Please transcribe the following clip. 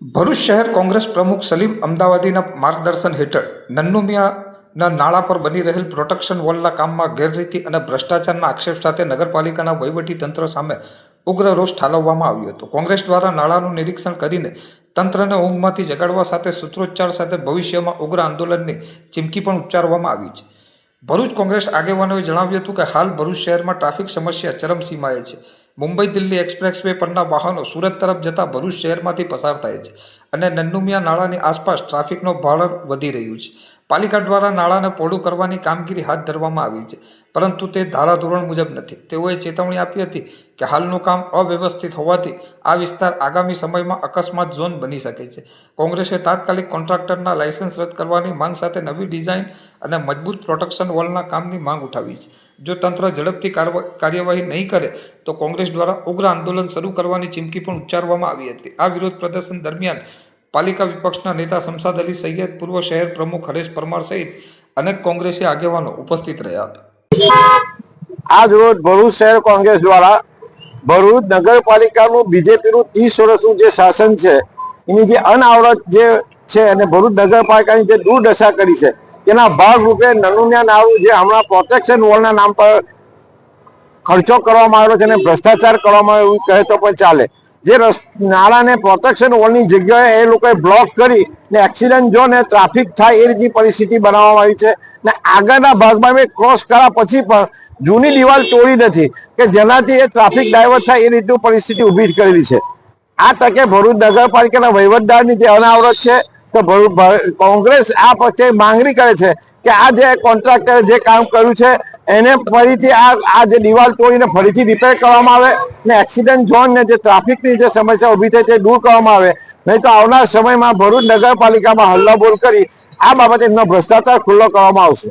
ભરૂચ શહેર કોંગ્રેસ પ્રમુખ સલીમ અમદાવાદીના માર્ગદર્શન હેઠળ નન્નુમિયાના નાળા પર બની રહેલ પ્રોટેક્શન વોલના કામમાં ગેરરીતિ અને ભ્રષ્ટાચારના આક્ષેપ સાથે નગરપાલિકાના વહીવટી તંત્ર સામે ઉગ્ર રોષ ઠાલવવામાં આવ્યો હતો। કોંગ્રેસ દ્વારા નાળાનું નિરીક્ષણ કરીને તંત્રને ઊંઘમાંથી જગાડવા સાથે સૂત્રોચ્ચાર સાથે ભવિષ્યમાં ઉગ્ર આંદોલનની ચીમકી પણ ઉચ્ચારવામાં આવી છે। ભરૂચ કોંગ્રેસ આગેવાનોએ જણાવ્યું હતું કે હાલ ભરૂચ શહેરમાં ટ્રાફિક સમસ્યા ચરમસીમાએ છે। મુંબઈ દિલ્હી એક્સપ્રેસ વે પરના વાહનો સુરત તરફ જતા ભરૂચ શહેરમાંથી પસાર થાય છે અને નન્નુમિયા નાળાની આસપાસ ટ્રાફિકનો ભારણ વધી રહ્યું છે। પાલિકા દ્વારા નાળાને પહોળું કરવાની કામગીરી હાથ ધરવામાં આવી છે, પરંતુ તે ધારાધોરણ મુજબ નથી। તેઓએ ચેતવણી આપી હતી કે હાલનું કામ અવ્યવસ્થિત હોવાથી આ વિસ્તાર આગામી સમયમાં અકસ્માત ઝોન બની શકે છે। કોંગ્રેસે તાત્કાલિક કોન્ટ્રાક્ટરના લાયસન્સ રદ કરવાની માંગ સાથે નવી ડિઝાઇન અને મજબૂત પ્રોટેક્શન વોલના કામની માંગ ઉઠાવી છે। જો તંત્ર ઝડપથી કાર્યવાહી નહીં કરે તો કોંગ્રેસ દ્વારા ઉગ્ર આંદોલન શરૂ કરવાની ચીમકી પણ ઉચ્ચારવામાં આવી હતી। આ વિરોધ પ્રદર્શન દરમિયાન પાલિકા વિપક્ષના નેતા શમશાદ અલી સૈયદ, પૂર્વ શહેર પ્રમુખ હરેશ પરમાર સહિત અનેક કોંગ્રેસી આગેવાનો ઉપસ્થિત રહ્યા હતા। આજ રોજ ભરૂચ શહેર કોંગ્રેસ દ્વારા ભરૂચ નગરપાલિકાનું બીજેપીનું 30 વર્ષનું જે શાસન છે એની જે અનાવરત જે છે અને ભરૂચ નગરપાલિકાની જે દુર્દશા કરી છે તેના ભાગરૂપે નન્નુમિયા નાળું જે હમણાં પ્રોટેક્શન વોલના નામ પર ખર્ચો કરવામાં આવ્યો છે અને ભ્રષ્ટાચાર કરવામાં આવ્યો એવું કહે તો પણ ચાલે। જે નાળાને પ્રોટેક્શન વોલની જગ્યાએ એ લોકોએ બ્લોક કરી ને એક્સિડન્ટ ઝોન ને ટ્રાફિક થાય એ રીતની પરિસ્થિતિ બનાવવામાં આવી છે ને આગળના ભાગમાં મેં ક્રોસ કર્યા પછી પણ જૂની દિવાલ તોડી નથી કે જેનાથી એ ટ્રાફિક ડાયવર્ટ થાય એ રીતની પરિસ્થિતિ ઊભી કરેલી છે। આ તકે ભરૂચ નગરપાલિકાના વહીવટદારની જે અનાવરત છે તો કોંગ્રેસ આ પછી માંગણી કરે છે કે આ જે કોન્ટ્રાક્ટરે જે કામ કર્યું છે એને ફરીથી આ જે દિવાલ તોડીને ફરીથી રિપેર કરવામાં આવે ને એક્સિડન્ટ ઝોન ને જે ટ્રાફિકની જે સમસ્યા ઊભી થઈ તે દૂર કરવામાં આવે, નહીં તો આવનાર સમયમાં ભરૂચ નગરપાલિકામાં હલ્લાબોલ કરી આ બાબતે એમનો ભ્રષ્ટાચાર ખુલ્લો કરવામાં આવશે।